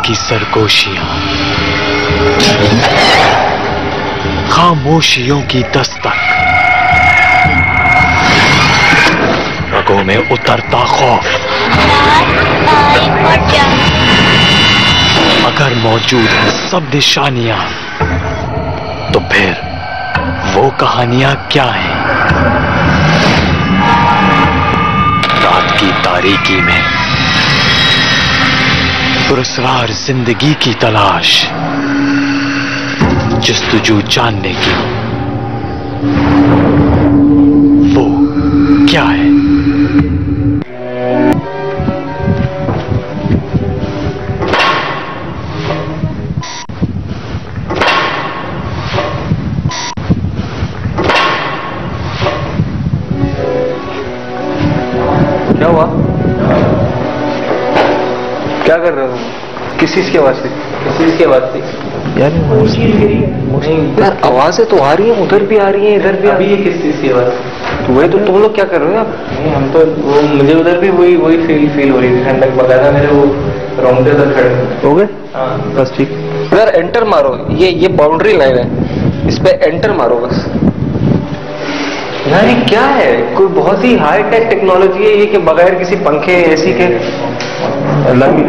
की सरगोशियां, खामोशियों की दस्तक, रगों में उतरता खौफ। अगर मौजूद है सब निशानियां, तो फिर वो कहानियां क्या हैं? रात की तारीकी में पुरस्कार जिंदगी की तलाश, जस्तजू जानने की, वो क्या है? क्या हुआ? क्या कर रहे हो? किस चीज की आवाज थी? किस चीज की आवाज थी? यार आवाजें तो आ रही हैं, उधर भी आ रही हैं, इधर भी आ रही है। किस चीज की आवाज? तो वही तो तुम लोग क्या कर रहे हो आप? नहीं, हम तो वो मुझे उधर भी वही फील हो रही थी, ठंडक वगैरह मेरे वो रोंगटे उधर खड़े हो गए। हाँ बस ठीक। इधर एंटर मारो, ये बाउंड्री लाइन है, इस पे एंटर मारो बस। यार ये क्या है? कोई बहुत ही हाई टेक टेक्नोलॉजी है ये कि बगैर किसी पंखे एसी के अल्लाह की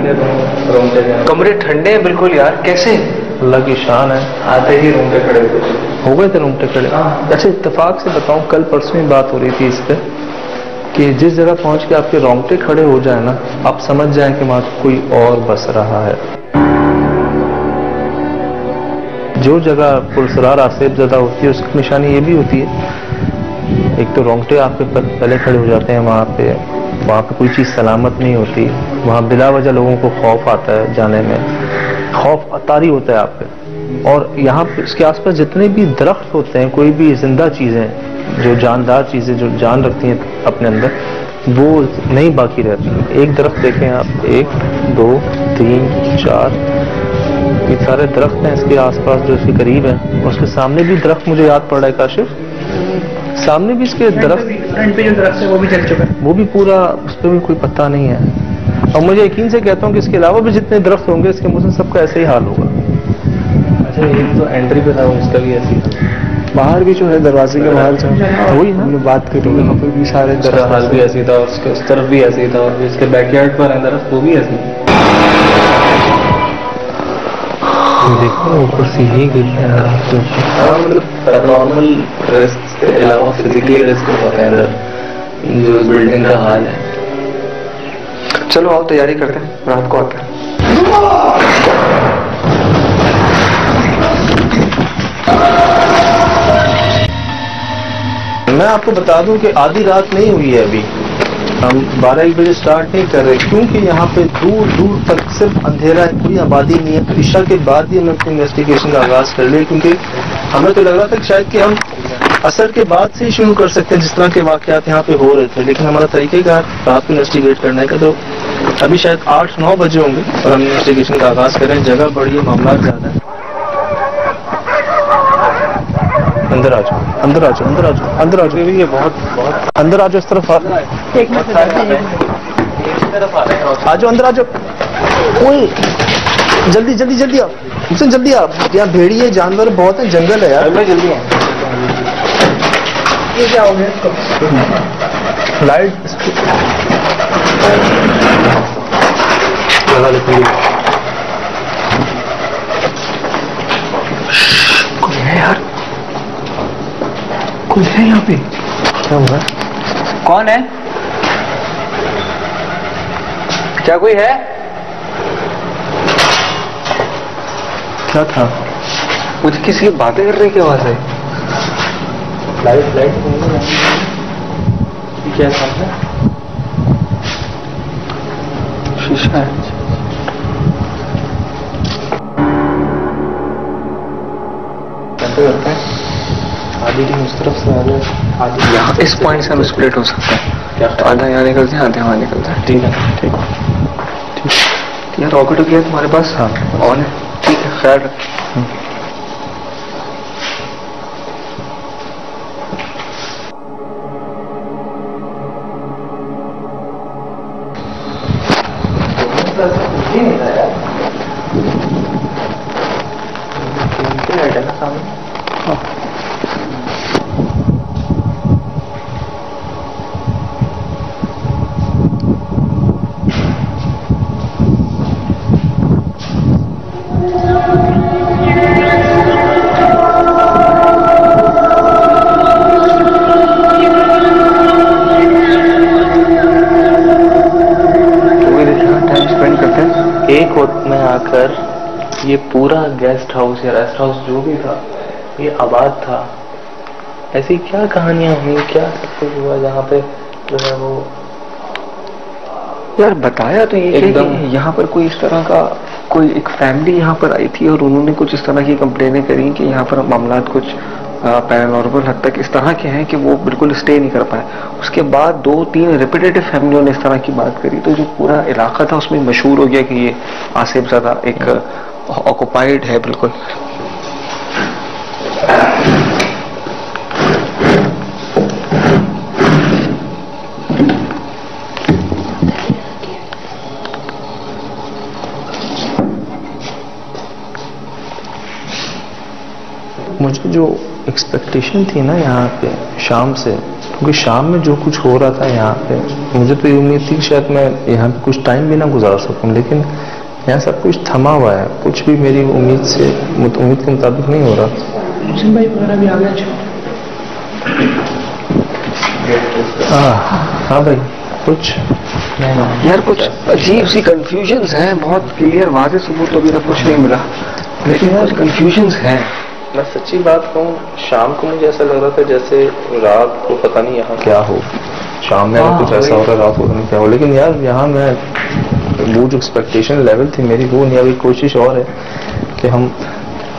कमरे ठंडे हैं बिल्कुल। यार कैसे? अल्लाह की शान है। आते ही रूम पे खड़े हो गए थे, रूम पे खड़े। अच्छा इत्तेफाक से बताऊं, कल परसों ही बात हो रही थी इस पे कि जिस जगह पहुंच के आपके रोंगटे खड़े हो जाए ना, आप समझ जाएं कि वहां कोई और बस रहा है। जो जगह पुरसरार आसेब ज़्यादा होती है उसकी निशानी ये भी होती है, एक तो रोंगटे आपके पहले खड़े हो जाते हैं, वहाँ पे कोई चीज़ सलामत नहीं होती, वहाँ बिला वजह लोगों को खौफ आता है जाने में, खौफ अतारी होता है आप पे। और यहाँ पे इसके आसपास जितने भी दरख्त होते हैं, कोई भी जिंदा चीज़ें जो जानदार चीज़ें जो जान रखती हैं अपने अंदर, वो नहीं बाकी रहती। एक दरख्त देखें आप, 1 2 3 4, ये सारे दरख्त हैं इसके आसपास जो इसके करीब हैं। उसके सामने भी दरख्त मुझे याद पड़ रहा है काशिफ, सामने भी इसके दरख्त, फ्रंट पे जो दरख्त है वो भी जल चुका है, वो भी पूरा, उस पर भी कोई पत्ता नहीं है। और मुझे यकीन से कहता हूँ कि इसके अलावा भी जितने दरख्त होंगे इसके मौसम सबका ऐसे ही हाल होगा। अच्छा ये तो एंट्री पे था, इसका भी ऐसी था, बाहर भी जो है दरवाजे के बाहर जो वही हमने बात करी, वहाँ पर भी सारे दरख्त, हाल भी ऐसी था, उसके उस तरफ भी ऐसी था, और इसके बैकयार्ड पर है दरख्त वो भी ऐसी। देखो ऊपर से ही गिर रहा है, मतलब नॉर्मल रिस्क के अलावा फिजिकली रिस्क होता है जो बिल्डिंग का हाल है। चलो आओ तैयारी करते हैं, रात को आते हैं। मैं आपको बता दूं कि आधी रात नहीं हुई है अभी, हम 12-1 बजे स्टार्ट नहीं कर रहे, क्योंकि यहाँ पे दूर दूर तक सिर्फ अंधेरा है, कोई आबादी नहीं है। ईशा के बाद ही हमने अपनी इन्वेस्टिगेशन का आगाज कर लिया, क्योंकि हमें तो लग रहा था कि शायद कि हम असर के बाद से ही शुरू कर सकते हैं, जिस तरह के वाकयात यहाँ पे हो रहे थे, लेकिन हमारा तरीकेकार रात को इन्वेस्टिगेट करने का, तो अभी शायद 8-9 बजे होंगे और हम इन्वेस्टिगेशन का आगाज कर रहे हैं। जगह बड़ी है, मामला ज्यादा है। अंदर आ जाओ, अंदर आ जाओ, अंदर आ जाओ, अंदर आ जाओ, ये बहुत अंदर आ जाओ, इस तरफ आ जाओ, अंदर आ जाओ। ओए जल्दी जल्दी जल्दी आओ, मुझसे जल्दी आओ, यहाँ भेड़िए जानवर बहुत है, जंगल है यार। मैं जल्दी आ, ये क्या हो गया? लाइट लगा लेते हैं। कोई है यार, कोई है यहाँ पे। क्या हुआ? कौन है? क्या कोई है? क्या था? मुझे किसी की बातें कर रही की आवाज है। लाइट क्या है? शीशा है। कैसे करते हैं? आधी टीम उस तरफ से आधी यहाँ, इस पॉइंट से हम स्प्लिट हो सकते हैं। क्या? तो आधा यहाँ निकलते हैं, आधे वहाँ निकलते हैं। ठीक है, ठीक ठीक। यार रॉकेट हो गया तुम्हारे पास? हाँ ऑन है। ठीक है, ख्याल रख। ना सामने। एक वक्त में आकर ये पूरा गेस्ट हाउस या रेस्ट हाउस जो भी था ये आबाद था। ऐसी क्या कहानियां हुई, क्या सब कुछ हुआ जहाँ पे जो है वो यार बताया तो ये एकदम यहाँ पर कोई इस तरह का कोई एक फैमिली यहाँ पर आई थी और उन्होंने कुछ इस तरह की कंप्लेनें करी कि यहाँ पर मामला कुछ पैरानॉर्मल हद तक इस तरह के हैं कि वो बिल्कुल स्टे नहीं कर पाए। उसके बाद 2-3 रिपीटेटिव फैमिलियों ने इस तरह की बात करी तो जो पूरा इलाका था उसमें मशहूर हो गया कि ये आसिफ ज़ादा एक ऑक्युपाइड है बिल्कुल। मुझे जो एक्सपेक्टेशन थी ना यहाँ पे शाम से, क्योंकि शाम में जो कुछ हो रहा था यहाँ पे मुझे तो ये उम्मीद थी कि शायद मैं यहाँ पे कुछ टाइम भी ना गुजार सकूं, लेकिन यहाँ सब कुछ थमा हुआ है, कुछ भी मेरी उम्मीद के मुताबिक नहीं हो रहा। मुस्लिम भाई वगैरह भी आ गए। हाँ भाई कुछ यार कुछ अजीब सी कंफ्यूजन्स हैं, बहुत क्लियर वाज़ेह सबूत तो अभी तक कुछ नहीं मिला, लेकिन यार कंफ्यूजन्स हैं। मैं सच्ची बात कहूँ, शाम को मुझे ऐसा लग रहा था जैसे रात को पता नहीं यहाँ क्या हो, शाम में कुछ ऐसा हो रहा है, रात को पता नहीं क्या हो। लेकिन यार यहाँ मैं वो जो एक्सपेक्टेशन लेवल थी मेरी वो नहीं, अभी कोशिश और है कि हम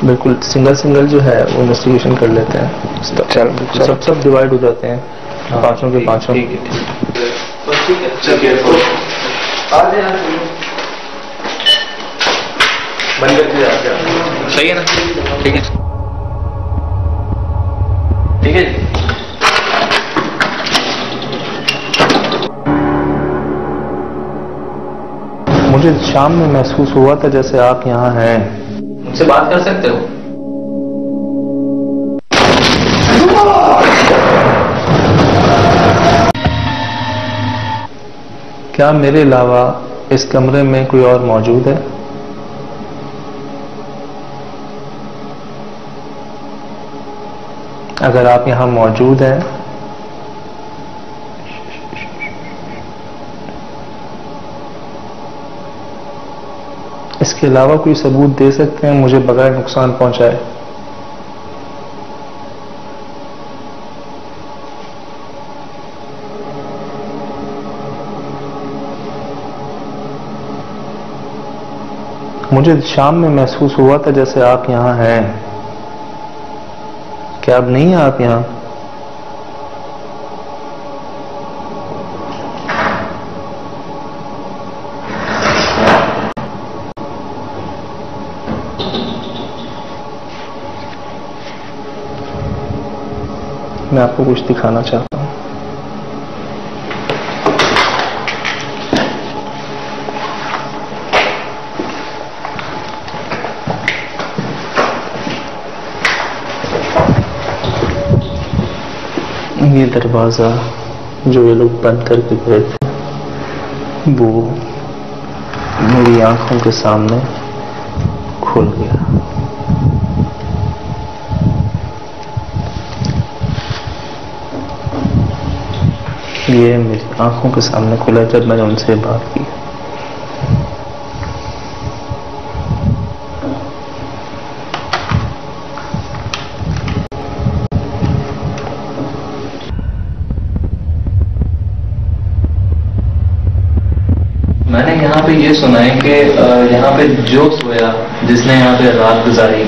बिल्कुल सिंगल जो है वो इन्वेस्टिगेशन कर लेते हैं, सब डिवाइड हो जाते हैं पांचों के पांचों। सही है ना? ठीक है ठीक है जी। मुझे शाम में महसूस हुआ था जैसे आप यहाँ हैं। मुझसे बात कर सकते हो? क्या मेरे अलावा इस कमरे में कोई और मौजूद है? अगर आप यहाँ मौजूद हैं इसके अलावा कोई सबूत दे सकते हैं मुझे बगैर नुकसान पहुंचाए? मुझे शाम में महसूस हुआ था जैसे आप यहाँ हैं। क्या अब नहीं हैं आप यहाँ? मैं आपको कुछ दिखाना चाहता हूँ। ये दरवाजा जो ये लोग बंद करके गए थे वो मेरी आंखों के सामने खुल गया। ये मेरी आंखों के सामने खुला जब मैंने उनसे बात की। मैंने यहाँ पे ये सुना है कि यहाँ पे जो सोया, जिसने यहाँ पे रात गुजारी,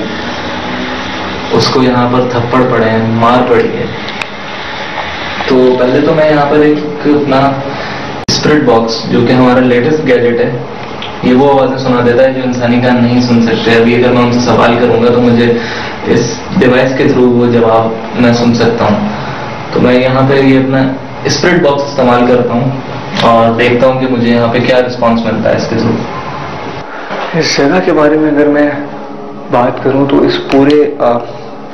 उसको यहाँ पर थप्पड़ पड़े हैं, मार पड़ी है। तो पहले तो मैं यहाँ पर एक अपना स्पिरिट बॉक्स जो कि हमारा लेटेस्ट गैजेट है, ये वो आवाज़ें सुना देता है जो इंसानी कान नहीं सुन सकते। अभी अगर मैं उनसे सवाल करूंगा तो मुझे इस डिवाइस के थ्रू वो जवाब मैं सुन सकता हूँ। तो मैं यहाँ पे ये अपना स्पिरिट बॉक्स इस्तेमाल करता हूँ और देखता हूँ कि मुझे यहाँ पे क्या रिस्पांस मिलता है इसके थ्रू। इस जगह के बारे में अगर मैं बात करूं तो इस पूरे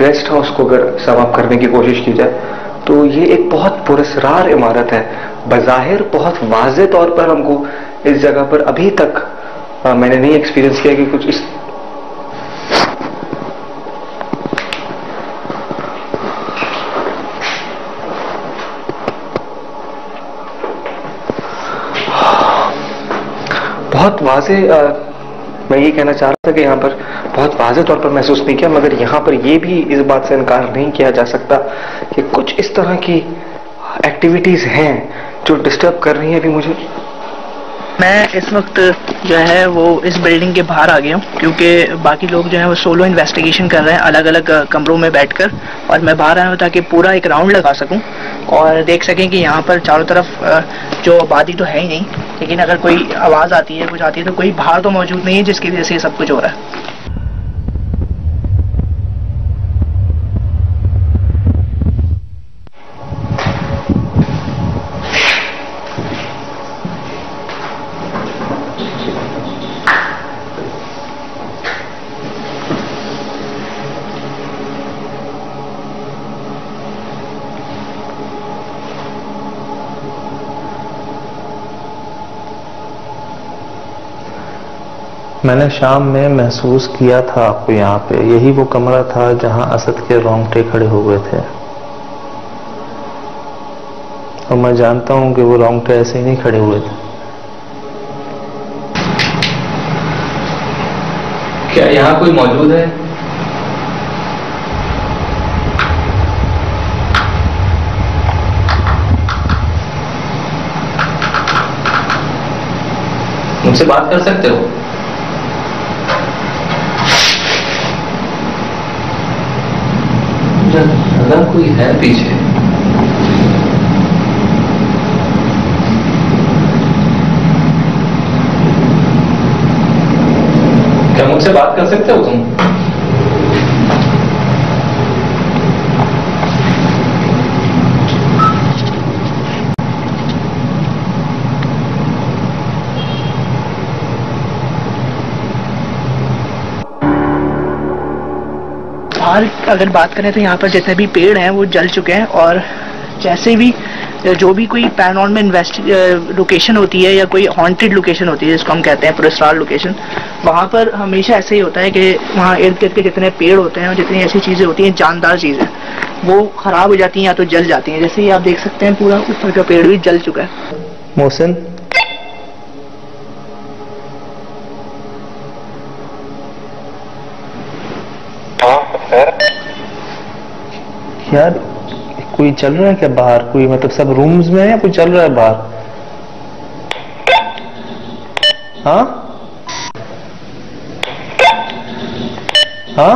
रेस्ट हाउस को अगर समाप्त करने की कोशिश की जाए तो ये एक बहुत पुरस्कार इमारत है। बज़ाहिर बहुत वाज़े तौर पर हमको इस जगह पर अभी तक मैंने नहीं एक्सपीरियंस किया कि कुछ इस बहुत वाज़े मैं ये कहना चाह रहा था कि यहाँ पर बहुत वाज़े तौर पर महसूस नहीं किया, मगर यहाँ पर ये भी इस बात से इनकार नहीं किया जा सकता कि कुछ इस तरह की एक्टिविटीज हैं जो डिस्टर्ब कर रही हैं अभी मुझे। मैं इस वक्त जो है वो इस बिल्डिंग के बाहर आ गया हूँ क्योंकि बाकी लोग जो है वो सोलो इन्वेस्टिगेशन कर रहे हैं अलग अलग कमरों में बैठकर, और मैं बाहर आया हूँ ताकि पूरा एक राउंड लगा सकूँ और देख सकें कि यहाँ पर चारों तरफ जो आबादी तो है ही नहीं, लेकिन अगर कोई आवाज़ आती है कुछ आती है तो कोई बाहर तो मौजूद नहीं है जिसकी वजह से ये सब कुछ हो रहा है। मैंने शाम में महसूस किया था आपको यहाँ पे, यही वो कमरा था जहाँ असद के रोंगटे खड़े हो गए थे, और मैं जानता हूँ कि वो रोंगटे ऐसे ही नहीं खड़े हुए थे। क्या यहाँ कोई मौजूद है? मुझसे बात कर सकते हो? अगर कोई है पीछे, क्या मुझसे बात कर सकते हो तुम? और अगर बात करें तो यहाँ पर जितने भी पेड़ हैं वो जल चुके हैं, और जैसे भी जो भी कोई पैरानॉर्मल लोकेशन होती है या कोई हॉन्टेड लोकेशन होती है जिसको हम कहते हैं पुरस्कार लोकेशन, वहाँ पर हमेशा ऐसे ही होता है कि वहाँ इर्द गिर्द के जितने पेड़ होते हैं और जितनी ऐसी चीज़ें होती हैं जानदार चीज़ें वो ख़राब हो जाती हैं या तो जल जाती हैं। जैसे ही आप देख सकते हैं पूरा ऊपर का पेड़ भी जल चुका है। मोहसिन, यार कोई चल रहा है क्या बाहर? कोई मतलब सब रूम्स में है या कोई चल रहा है बाहर? हाँ हाँ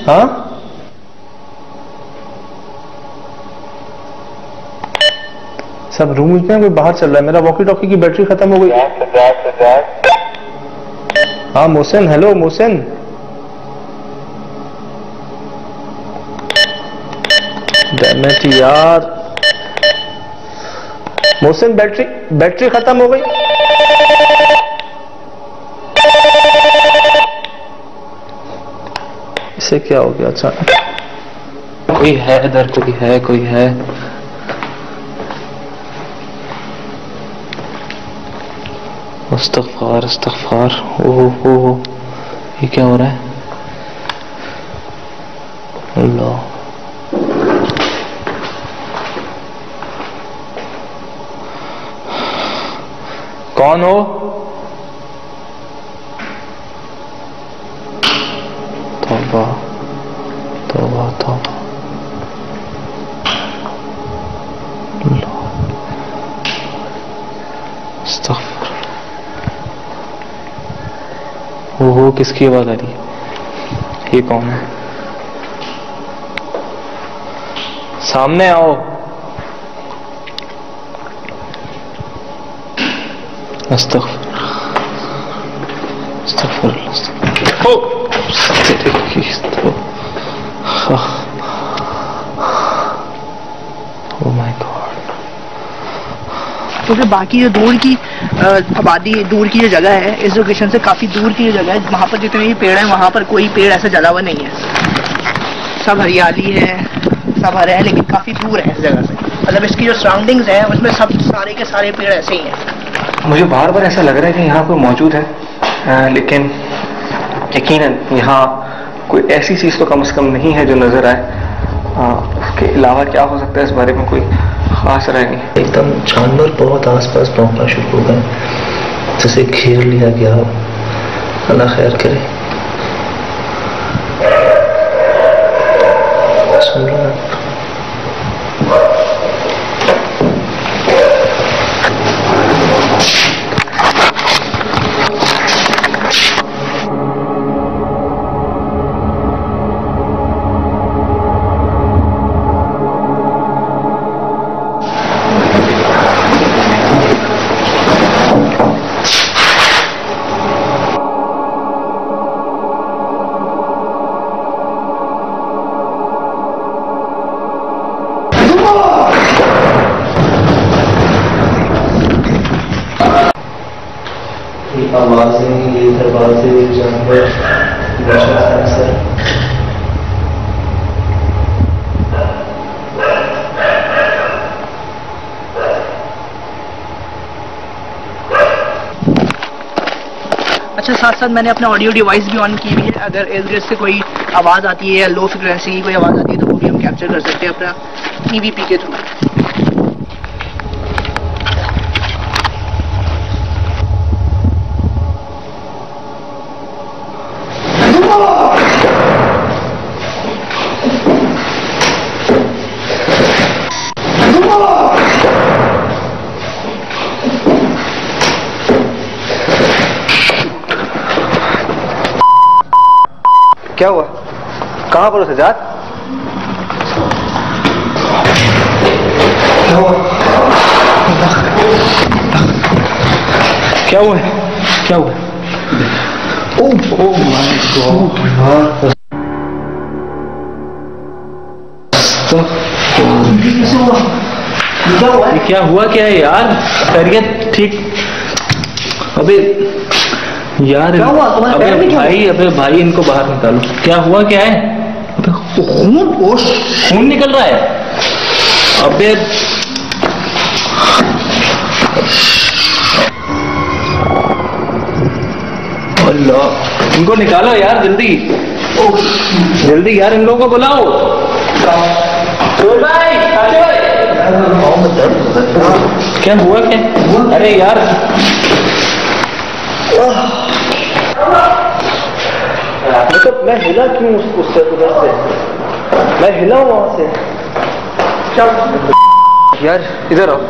हाँ, सब रूम्स में कोई बाहर चल रहा है। मेरा वॉकी टॉकी की बैटरी खत्म हो गई। हाँ Mohsin, hello Mohsin. Damn it यार, मोहसिन बैटरी खत्म हो गई। इसे क्या हो गया अचानक? कोई है इधर? कोई है? इस्तग़फ़ार। ओहो, ये क्या हो रहा है? अल्लाह, कौन हो? तौबा। ओहो, किसकी आवाज आ रही है? ये कौन है? सामने आओ। Oh my God. क्योंकि बाकी जो दूर की आबादी, दूर की जो जगह है, इस लोकेशन से काफ़ी दूर की जो जगह है, वहाँ पर जितने भी पेड़ हैं वहाँ पर कोई पेड़ ऐसा जला हुआ नहीं है। सब हरियाली है, सब हरा है, लेकिन काफ़ी दूर है इस जगह से। मतलब इसकी जो सराउंडिंग्स है उसमें सब सारे के सारे पेड़ ऐसे ही हैं। मुझे बार बार ऐसा लग रहा है कि यहाँ कोई मौजूद है, लेकिन यकीनन यहाँ कोई ऐसी चीज़ तो कम से कम नहीं है जो नज़र आए। उसके अलावा क्या हो सकता है इस बारे में कोई खास राय नहीं। एकदम जानवर बहुत आसपास भौंकना शुरू हो गए, जैसे घेर लिया गया हो। अल्लाह खैर करे। सुन रहे हैं? आवाजें, ये दरवाजे, जानवर, सेंसर। अच्छा, साथ साथ मैंने अपना ऑडियो डिवाइस भी ऑन की हुई है। अगर इर्द गिर्द से कोई आवाज़ आती है या लो फ्रिक्वेंसी की कोई आवाज़ आती है तो वो भी हम कैप्चर कर सकते हैं अपना EVP के थ्रू। क्या हुआ? कहाँ पर हो सजाद? क्या हुआ? क्या हुआ? Oh my God! क्या हुआ? क्या है यार? खैरियत ठीक? अबे यार, अबे भाई इनको बाहर निकालो। क्या हुआ? क्या है? खून निकल रहा है। अबे अल्लाह, इनको निकालो यार जल्दी, जल्दी यार, इन लोगों को बुलाओ। भाई क्या हुआ? क्या? अरे यार मतलब मैं हिला क्यों उससे? उधर से मैं हिला वहां से। यार इधर आओ।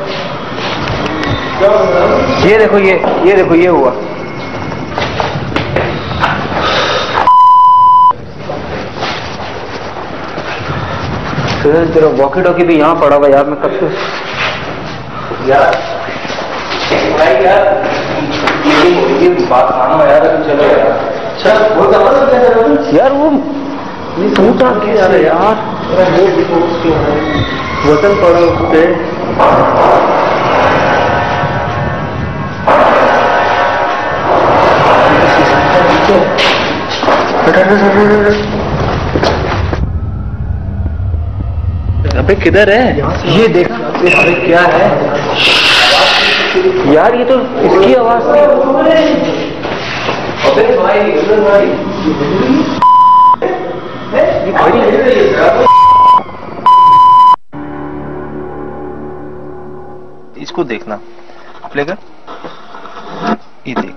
ये देखो, ये देखो, ये हुआ। तेरा वॉकी टॉकी भी यहाँ पड़ा हुआ यार। मैं कब से यार ये बात मानो यार। चलो यार, यार वो टूटा क्या यार? वजन पड़ा उस पे। अबे किधर है? ये देख, अरे क्या है यार? ये तो इसकी आवाज थी। अबे भाई, ये खड़ी है। इसको देखना, प्लेगर, ये देख,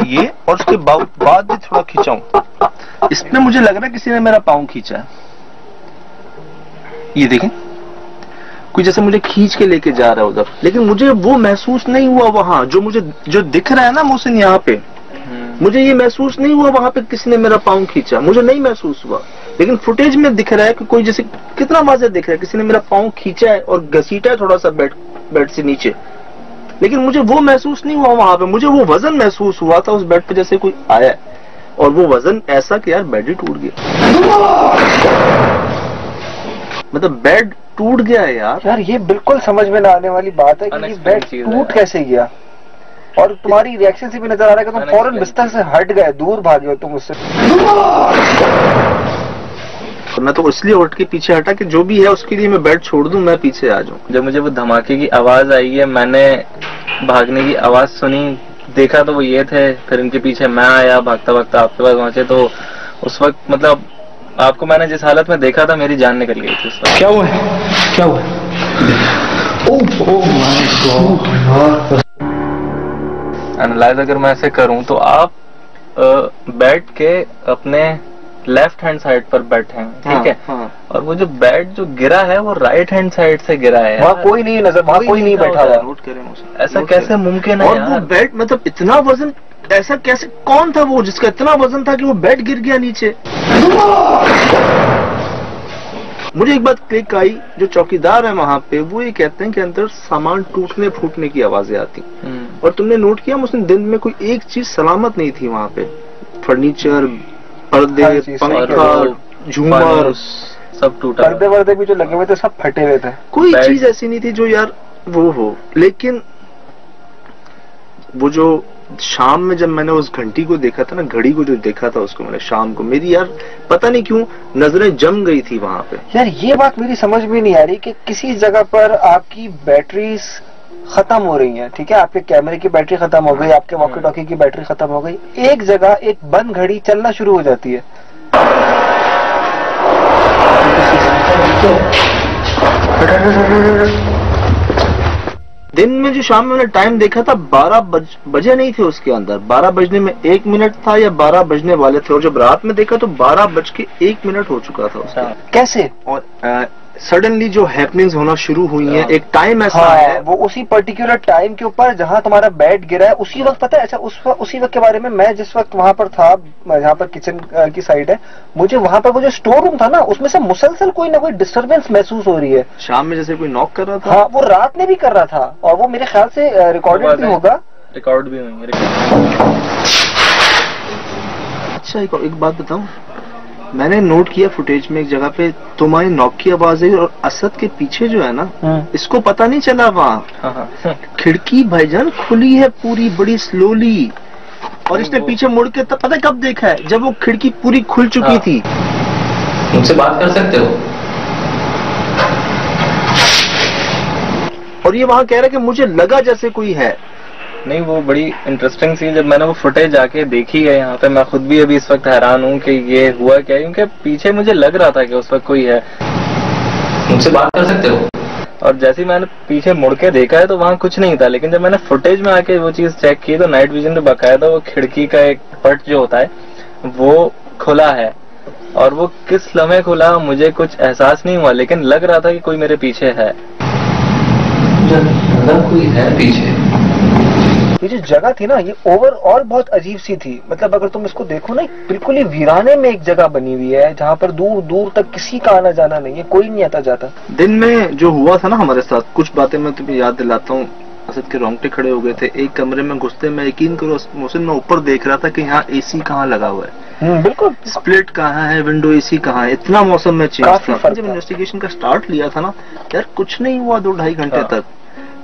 ये और उसके बाद भी थोड़ा खींचाऊं। इसमें मुझे लग रहा है किसी ने मेरा पाँव खींचा है। ये देखें, कोई जैसे मुझे खींच के लेके जा रहा है उधर, लेकिन मुझे वो महसूस नहीं हुआ वहां। जो दिख रहा है ना मोहसिन यहाँ पे, मुझे ये महसूस नहीं हुआ वहां पे किसी ने मेरा पाँव खींचा। मुझे नहीं महसूस हुआ, लेकिन फुटेज में दिख रहा है कि कोई जैसे कितना वाज़ेह दिख रहा है किसी ने मेरा पाँव खींचा है और घसीटा है थोड़ा सा बेड से नीचे, लेकिन मुझे वो महसूस नहीं हुआ वहां पे। मुझे वो वजन महसूस हुआ था उस बेड पे, जैसे कोई आया, और वो वजन ऐसा कि यार बेड ही टूट गया। मतलब बेड टूट गया है यार। यार ये बिल्कुल समझ में ना आने वाली बात है कि ये बेड टूट कैसे गया, और तुम्हारी रिएक्शन से भी नजर आ रहा है कि तुम फौरन बिस्तर से हट गए, दूर भागे हो तुम उससे। मैं तो इसलिए उठ के पीछे हटा कि जो भी है उसके लिए मैं बेड छोड़ दूं, मैं पीछे आ जाऊं। जब मुझे वो धमाके की आवाज आई है, मैंने भागने की आवाज सुनी, देखा तो वो ये थे, फिर इनके पीछे मैं आया भागता भागता आपके पास पहुंचे। तो उस वक्त मतलब आपको मैंने जिस हालत में देखा था, मेरी जान निकल गई थी उस वक्त। क्या हुआ है, क्या हुआ है? एनालाइज अगर मैं ऐसे करूं तो आप बेड के अपने लेफ्ट हैंड साइड पर बैठे हैं, ठीक है? हाँ। और वो जो बेड जो गिरा है वो राइट हैंड साइड से गिरा है। वहाँ कोई नहीं नजर, वहाँ कोई नहीं बैठा हुआ। नोट करें उसे। ऐसा कैसे मुमकिन है? और वो बेड मतलब इतना वजन, ऐसा कैसे, कौन था वो जिसका इतना वजन था कि वो बेड गिर गया नीचे? मुझे एक बात क्लिक आई, जो चौकीदार है वहाँ पे वो ये कहते हैं कि अंदर सामान टूटने फूटने की आवाजें आती। और तुमने नोट किया उस दिन में कोई एक चीज सलामत नहीं थी वहाँ पे, फर्नीचर, पर्दे, पंखा, झूमर सब टूटा, पर्दे वर्दे भी जो लगे हुए थे सब फटे हुए थे, कोई चीज ऐसी नहीं थी जो यार वो हो। लेकिन वो जो शाम में जब मैंने उस घंटी को देखा था ना, घड़ी को जो देखा था उसको मैंने शाम को, मेरी यार पता नहीं क्यों नजरें जम गई थी वहां पे। यार ये बात मेरी समझ में नहीं आ रही कि किसी जगह पर आपकी बैटरीज खत्म हो रही है, ठीक है, आपके कैमरे की बैटरी खत्म हो गई, आपके वॉकी टॉकी की बैटरी खत्म हो गई, एक जगह एक बंद घड़ी चलना शुरू हो जाती है। दिन में जो शाम में मैंने टाइम देखा था 12 बजे नहीं थे उसके अंदर, 12 बजने में 1 मिनट था या 12 बजने वाले थे, और जब रात में देखा तो 12:01 हो चुका था उसका। कैसे? और सडनली जो हैपनिंग्स होना शुरू हुई हैं, एक टाइम ऐसा है वो उसी पर्टिकुलर टाइम के ऊपर जहां तुम्हारा बेड गिरा है उसी वक्त पता है। अच्छा उसी वक्त के बारे में मैं जिस वक्त वहां पर था, जहां पर किचन की साइड है, मुझे वहां पर वो जो स्टोर रूम था ना उसमें से मुसलसल कोई ना कोई डिस्टर्बेंस महसूस हो रही है। शाम में जैसे कोई नॉक कर रहा था। हाँ, वो रात में भी कर रहा था, और वो मेरे ख्याल से रिकॉर्डेड भी होगा, रिकॉर्ड भी होंगे। अच्छा एक बात बताऊं, मैंने नोट किया फुटेज में एक जगह पे तुम्हारी नॉक की आवाज है, और असद के पीछे जो है ना, इसको पता नहीं चला वहाँ खिड़की भाईजान खुली है पूरी बड़ी स्लोली, और इसने पीछे मुड़ के तब पता कब देखा है, जब वो खिड़की पूरी खुल चुकी थी। मुझसे बात कर सकते हो? और ये वहाँ कह रहा है कि मुझे लगा जैसे कोई है। नहीं, वो बड़ी इंटरेस्टिंग सी, जब मैंने वो फुटेज आके देखी है यहाँ पे, मैं खुद भी अभी इस वक्त हैरान हूँ कि ये हुआ क्या, क्योंकि पीछे मुझे लग रहा था कि उस वक्त कोई है। मुझसे बात कर सकते हो? और जैसे मैंने पीछे मुड़ के देखा है तो वहाँ कुछ नहीं था, लेकिन जब मैंने फुटेज में आके वो चीज चेक की तो नाइट विजन में बाकायदा वो खिड़की का एक पट जो होता है वो खुला है, और वो किस लम्हे खुला मुझे कुछ एहसास नहीं हुआ, लेकिन लग रहा था कि कोई मेरे पीछे है। कोई है पीछे। ये जो जगह थी ना, ये ओवरऑल बहुत अजीब सी थी। मतलब अगर तुम इसको देखो ना, बिल्कुल ही वीराने में एक जगह बनी हुई है जहाँ पर दूर दूर तक किसी का आना जाना नहीं है, कोई नहीं आता जाता। दिन में जो हुआ था ना हमारे साथ, कुछ बातें मैं तुम्हें याद दिलाता हूँ। असद के रोंगटे खड़े हो गए थे। एक कमरे में घुसते मैं यकीन करो मोहसिन, मैं ऊपर देख रहा था कि यहाँ एसी कहाँ लगा हुआ है, बिल्कुल स्प्लिट कहाँ है, विंडो एसी कहाँ है, इतना मौसम में चेंज था। जब इन्वेस्टिगेशन का स्टार्ट लिया था ना यार, कुछ नहीं हुआ 2-2.5 घंटे तक,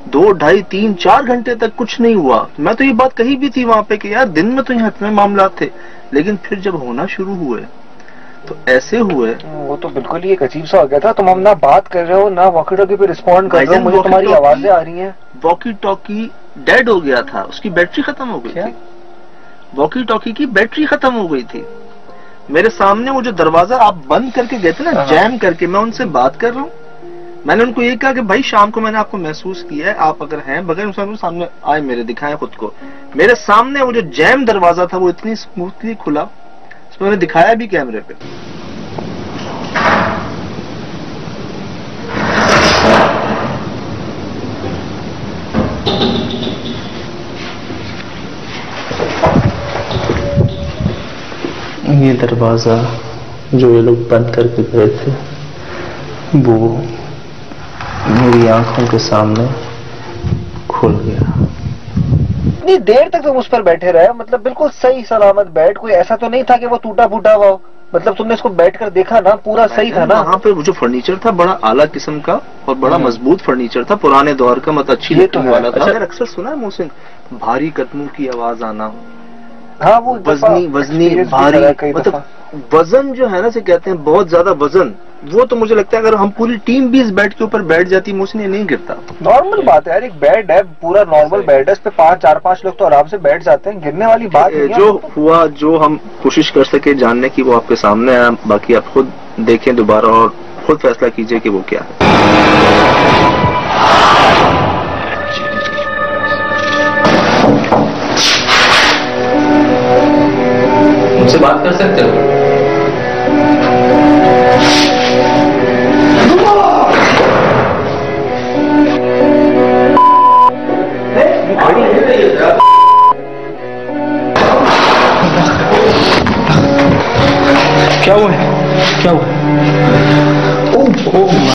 2-2.5-3-4 घंटे तक कुछ नहीं हुआ। मैं तो ये बात कही भी थी वहां पे कि यार दिन में तो यहाँ इतने मामला थे, लेकिन फिर जब होना शुरू हुए तो ऐसे हुए। वो तो बिल्कुल ही एक अजीब सा हो गया था। तुम हम ना बात कर रहे हो ना वॉकी टॉकी पे रिस्पॉन्ड कर रहे हो, मुझे तुम्हारी आवाजें आ रही हैं। वॉकी टॉकी डेड हो गया था, उसकी बैटरी खत्म हो गई थी। वॉकी टॉकी की बैटरी खत्म हो गई थी। मेरे सामने वो जो दरवाजा आप बंद करके गए थे ना, जैम करके, मैं उनसे बात कर रहा हूँ। मैंने उनको ये कहा कि भाई शाम को मैंने आपको महसूस किया है, आप अगर हैं बगैर सामने आए मेरे, दिखाएं खुद को। मेरे सामने वो जो जैम दरवाजा था वो इतनी स्मूथली खुला, उसमें मैंने दिखाया भी कैमरे पे। ये दरवाजा जो ये लोग बंद करके गए थे वो मेरी आंखों के सामने खुल गया। इतनी देर तक तुम उस पर बैठे रहे, मतलब बिल्कुल सही सलामत बेड, कोई ऐसा तो नहीं था कि वो टूटा फूटा हुआ हो? मतलब तुमने इसको बैठकर देखा ना, पूरा सही था ना? वहाँ पे जो फर्नीचर था बड़ा आला किस्म का और बड़ा मजबूत फर्नीचर था, पुराने दौर का, मतलब अच्छी लकड़ी वाला था। अच्छा, अक्सर सुना है मोहसिन, भारी कदमों की आवाज आना, हाँ वो वजनी भारी, मतलब वजन जो है ना से कहते हैं बहुत ज्यादा वजन, वो तो मुझे लगता है अगर हम पूरी टीम भी इस बेड के ऊपर बैठ जाती मोहसिन ये नहीं गिरता। नॉर्मल बात है यार, एक बेड है, पूरा नॉर्मल बेड है, इस पे 4-5 लोग तो आराम से बैठ जाते हैं, गिरने वाली बात नहीं है। जो हुआ, जो हम कोशिश कर सके जानने की वो आपके सामने है, बाकी आप खुद देखें दोबारा और खुद फैसला कीजिए कि वो क्या है। मुझसे बात कर सकते हो?